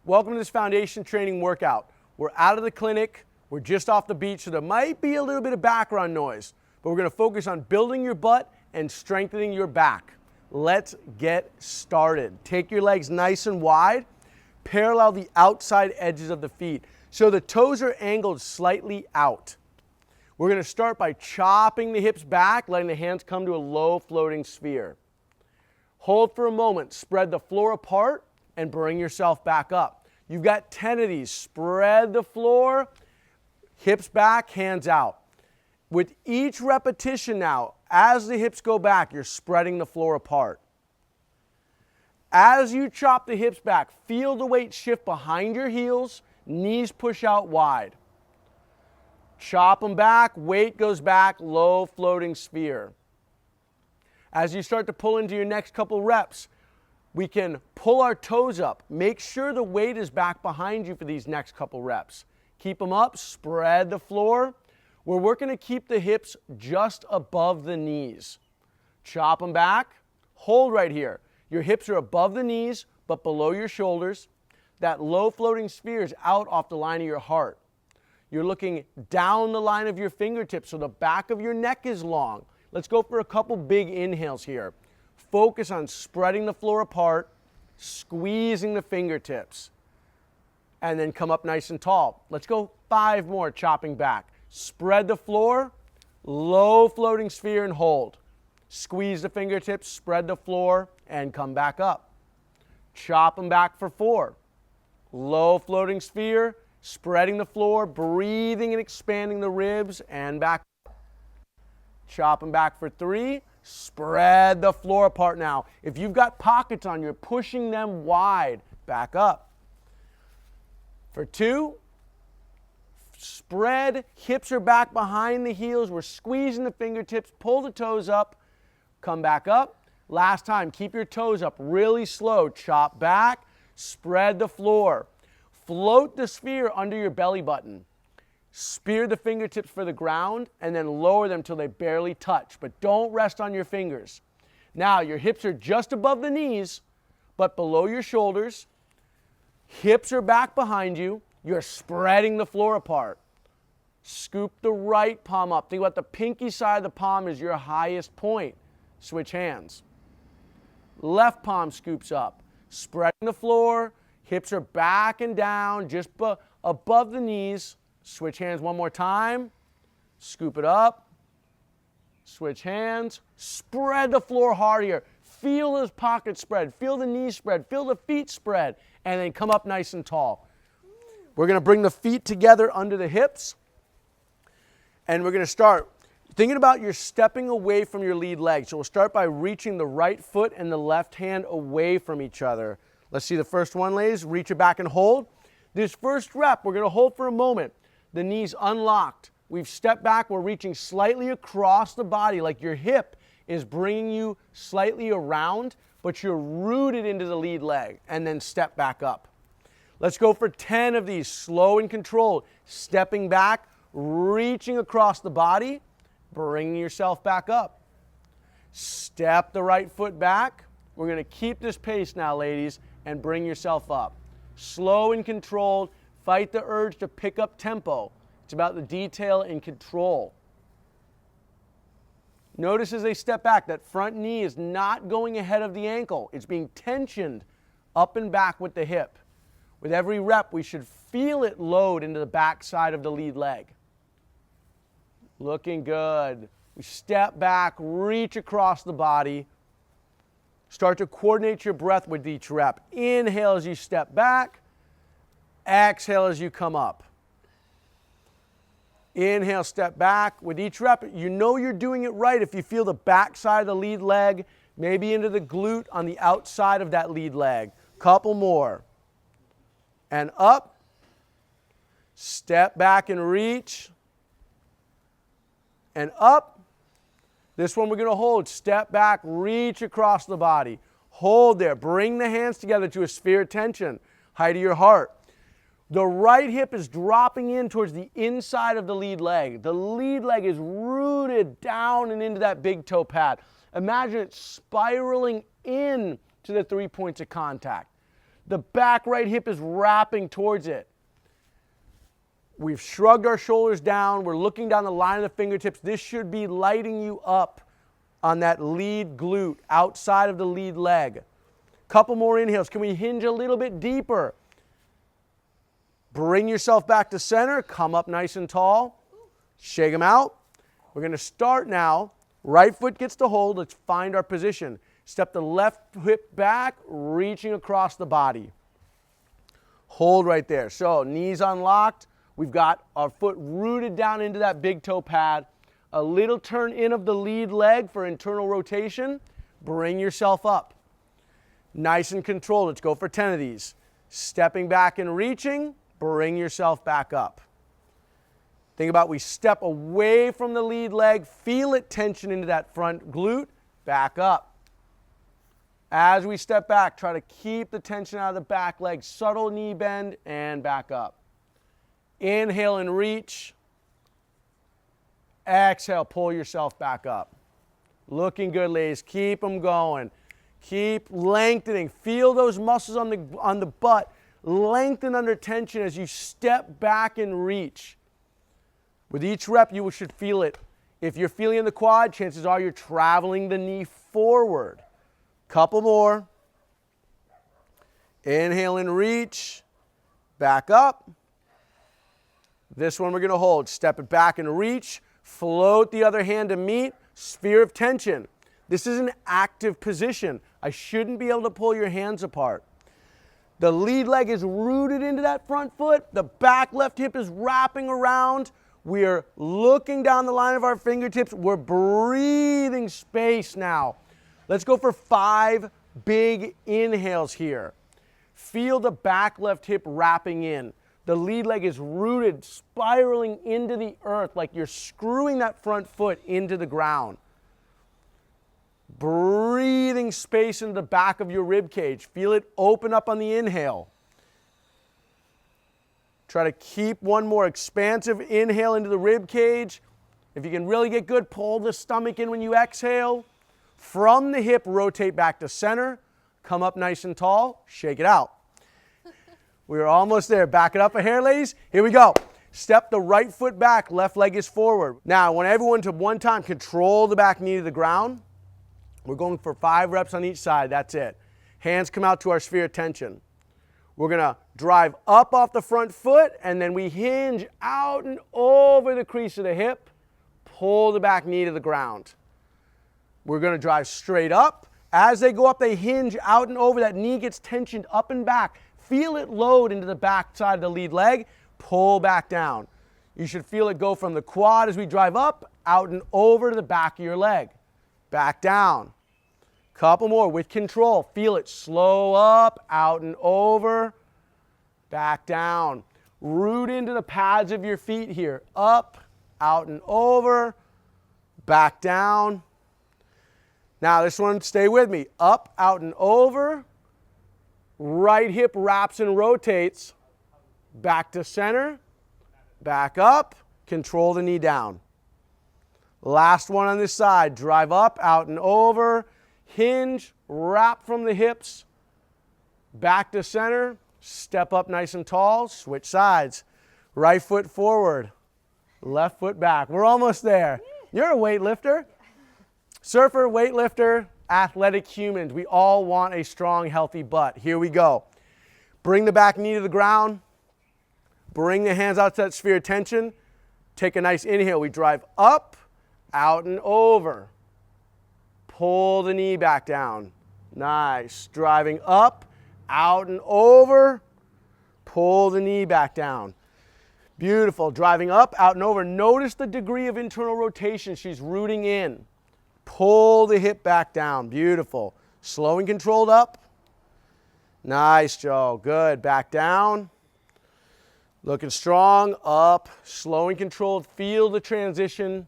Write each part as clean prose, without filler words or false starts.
Welcome to this foundation training workout. We're out of the clinic, we're just off the beach, so there might be a little bit of background noise, but we're gonna focus on building your butt and strengthening your back. Let's get started. Take your legs nice and wide, parallel the outside edges of the feet, so the toes are angled slightly out. We're gonna start by chopping the hips back, letting the hands come to a low floating sphere. Hold for a moment, spread the floor apart, and bring yourself back up. You've got 10 of these. Spread the floor, hips back, hands out. With each repetition now, as the hips go back, you're spreading the floor apart. As you chop the hips back, feel the weight shift behind your heels, knees push out wide. Chop them back, weight goes back, low floating sphere. As you start to pull into your next couple reps, we can pull our toes up. Make sure the weight is back behind you for these next couple reps. Keep them up, spread the floor. We're working to keep the hips just above the knees. Chop them back, hold right here. Your hips are above the knees, but below your shoulders. That low floating sphere is out off the line of your heart. You're looking down the line of your fingertips, so the back of your neck is long. Let's go for a couple big inhales here. Focus on spreading the floor apart, squeezing the fingertips, and then come up nice and tall. Let's go 5 more, chopping back. Spread the floor, low floating sphere, and hold. Squeeze the fingertips, spread the floor, and come back up. Chop them back for 4. Low floating sphere, spreading the floor, breathing and expanding the ribs, and back. Chop them back for 3. Spread the floor apart now. If you've got pockets on, you're pushing them wide. Back up. For 2, spread, hips are back behind the heels. We're squeezing the fingertips, pull the toes up, come back up. Last time, keep your toes up really slow. Chop back, spread the floor. Float the sphere under your belly button. Spear the fingertips for the ground and then lower them till they barely touch, but don't rest on your fingers. Now your hips are just above the knees, but below your shoulders. Hips are back behind you. You're spreading the floor apart. Scoop the right palm up. Think about the pinky side of the palm as your highest point. Switch hands. Left palm scoops up. Spreading the floor. Hips are back and down, just above the knees. Switch hands one more time. Scoop it up. Switch hands. Spread the floor hard here. Feel those pockets spread. Feel the knees spread. Feel the feet spread. And then come up nice and tall. We're going to bring the feet together under the hips. And we're going to start thinking about you're stepping away from your lead leg. So we'll start by reaching the right foot and the left hand away from each other. Let's see the first one, ladies. Reach it back and hold. This first rep, we're going to hold for a moment. The knees unlocked. We've stepped back. We're reaching slightly across the body, like your hip is bringing you slightly around, but you're rooted into the lead leg, and then step back up. Let's go for 10 of these, slow and controlled. Stepping back, reaching across the body, bringing yourself back up. Step the right foot back. We're going to keep this pace now, ladies, and bring yourself up. Slow and controlled. Fight the urge to pick up tempo. It's about the detail and control. Notice as they step back, that front knee is not going ahead of the ankle. It's being tensioned up and back with the hip. With every rep, we should feel it load into the back side of the lead leg. Looking good. We step back, reach across the body. Start to coordinate your breath with each rep. Inhale as you step back. Exhale as you come up. Inhale, step back. With each rep, you know you're doing it right if you feel the back side of the lead leg, maybe into the glute on the outside of that lead leg. Couple more. And up. Step back and reach. And up. This one we're going to hold. Step back, reach across the body. Hold there. Bring the hands together to a sphere of tension. Height of your heart. The right hip is dropping in towards the inside of the lead leg. The lead leg is rooted down and into that big toe pad. Imagine it spiraling in to the 3 points of contact. The back right hip is wrapping towards it. We've shrugged our shoulders down. We're looking down the line of the fingertips. This should be lighting you up on that lead glute outside of the lead leg. Couple more inhales. Can we hinge a little bit deeper? Bring yourself back to center. Come up nice and tall. Shake them out. We're going to start now. Right foot gets to hold. Let's find our position. Step the left hip back, reaching across the body. Hold right there. So knees unlocked. We've got our foot rooted down into that big toe pad. A little turn in of the lead leg for internal rotation. Bring yourself up. Nice and controlled. Let's go for 10 of these. Stepping back and reaching. Bring yourself back up. Think about we step away from the lead leg. Feel it tension into that front glute. Back up. As we step back, try to keep the tension out of the back leg. Subtle knee bend and back up. Inhale and reach. Exhale, pull yourself back up. Looking good, ladies. Keep them going. Keep lengthening. Feel those muscles on the butt lengthen under tension as you step back and reach. With each rep, you should feel it. If you're feeling in the quad, chances are you're traveling the knee forward. Couple more. Inhale and reach. Back up. This one we're going to hold. Step it back and reach. Float the other hand to meet. Sphere of tension. This is an active position. I shouldn't be able to pull your hands apart. The lead leg is rooted into that front foot. The back left hip is wrapping around. We are looking down the line of our fingertips. We're breathing space now. Let's go for 5 big inhales here. Feel the back left hip wrapping in. The lead leg is rooted, spiraling into the earth like you're screwing that front foot into the ground. Breathing space into the back of your rib cage. Feel it open up on the inhale. Try to keep one more expansive inhale into the rib cage. If you can really get good, pull the stomach in when you exhale. From the hip, rotate back to center. Come up nice and tall. Shake it out. We're almost there. Back it up a hair, ladies. Here we go. Step the right foot back. Left leg is forward. Now, I want everyone to one time control the back knee to the ground. We're going for 5 reps on each side. That's it. Hands come out to our sphere of tension. We're going to drive up off the front foot, and then we hinge out and over the crease of the hip. Pull the back knee to the ground. We're going to drive straight up. As they go up, they hinge out and over. That knee gets tensioned up and back. Feel it load into the back side of the lead leg. Pull back down. You should feel it go from the quad as we drive up, out and over to the back of your leg. Back down. Couple more with control. Feel it slow up, out and over, back down. Root into the pads of your feet here. Up, out and over, back down. Now this one, stay with me. Up, out and over. Right hip wraps and rotates. Back to center. Back up. Control the knee down. Last one on this side. Drive up, out and over. Hinge, wrap from the hips. Back to center. Step up nice and tall. Switch sides. Right foot forward. Left foot back. We're almost there. You're a weightlifter. Surfer, weightlifter, athletic humans. We all want a strong, healthy butt. Here we go. Bring the back knee to the ground. Bring the hands out to that sphere of tension. Take a nice inhale. We drive up, out and over. Pull the knee back down. Nice. Driving up, out and over. Pull the knee back down. Beautiful. Driving up, out and over. Notice the degree of internal rotation. She's rooting in. Pull the hip back down. Beautiful. Slow and controlled up. Nice, Joe. Good. Back down. Looking strong. Up. Slow and controlled. Feel the transition.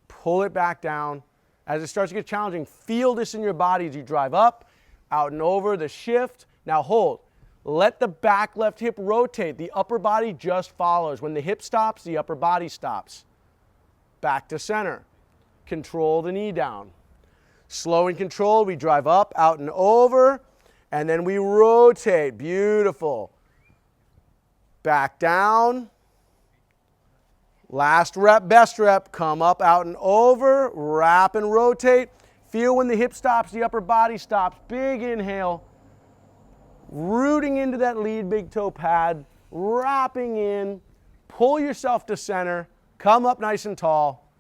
Pull it back down. As it starts to get challenging, feel this in your body as you drive up, out and over, the shift. Now hold. Let the back left hip rotate. The upper body just follows. When the hip stops, the upper body stops. Back to center. Control the knee down. Slow and controlled, we drive up, out and over. And then we rotate. Beautiful. Back down. Last rep, best rep. Come up, out and over. Wrap and rotate. Feel when the hip stops, the upper body stops. Big inhale. Rooting into that lead big toe pad. Wrapping in. Pull yourself to center. Come up nice and tall.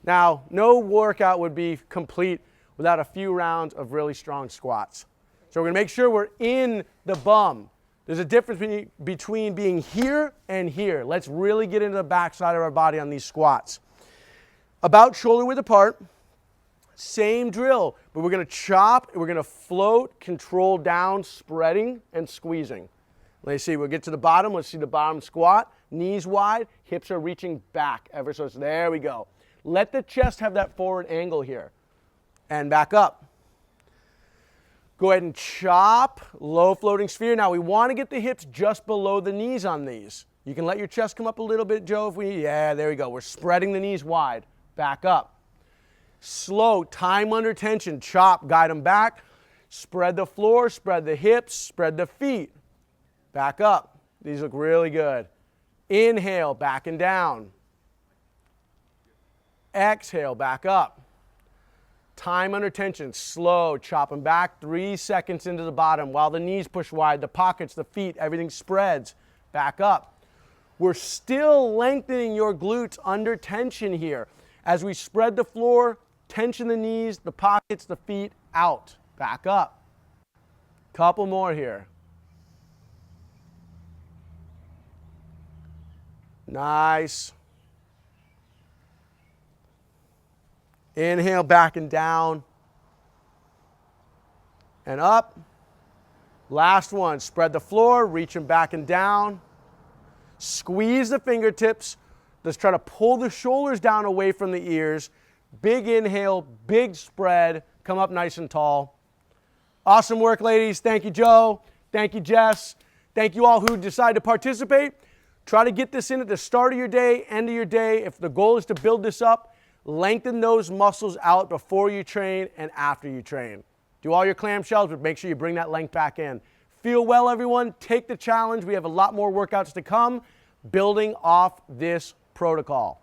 Now, no workout would be complete without a few rounds of really strong squats. So we're going to make sure we're in the bum. There's a difference between being here and here. Let's really get into the backside of our body on these squats. About shoulder width apart. Same drill, but we're going to chop, we're going to float, control down, spreading and squeezing. Let's see, we'll get to the bottom. Let's see the bottom squat. Knees wide, hips are reaching back ever so. There we go. Let the chest have that forward angle here. And back up. Go ahead and chop, low floating sphere. Now we want to get the hips just below the knees on these. You can let your chest come up a little bit, Joe, if we need. Yeah, there we go. We're spreading the knees wide. Back up. Slow, time under tension. Chop, guide them back. Spread the floor, spread the hips, spread the feet. Back up. These look really good. Inhale, back and down. Exhale, back up. Time under tension, slow, chop them back, 3 seconds into the bottom while the knees push wide, the pockets, the feet, everything spreads. Back up. We're still lengthening your glutes under tension here. As we spread the floor, tension the knees, the pockets, the feet, out. Back up. Couple more here. Nice. Inhale, back and down. And up. Last one. Spread the floor, reaching back and down. Squeeze the fingertips. Let's try to pull the shoulders down away from the ears. Big inhale, big spread. Come up nice and tall. Awesome work, ladies. Thank you, Joe. Thank you, Jess. Thank you all who decide to participate. Try to get this in at the start of your day, end of your day. If the goal is to build this up, lengthen those muscles out before you train and after you train. Do all your clamshells, but make sure you bring that length back in. Feel well, everyone. Take the challenge. We have a lot more workouts to come, building off this protocol.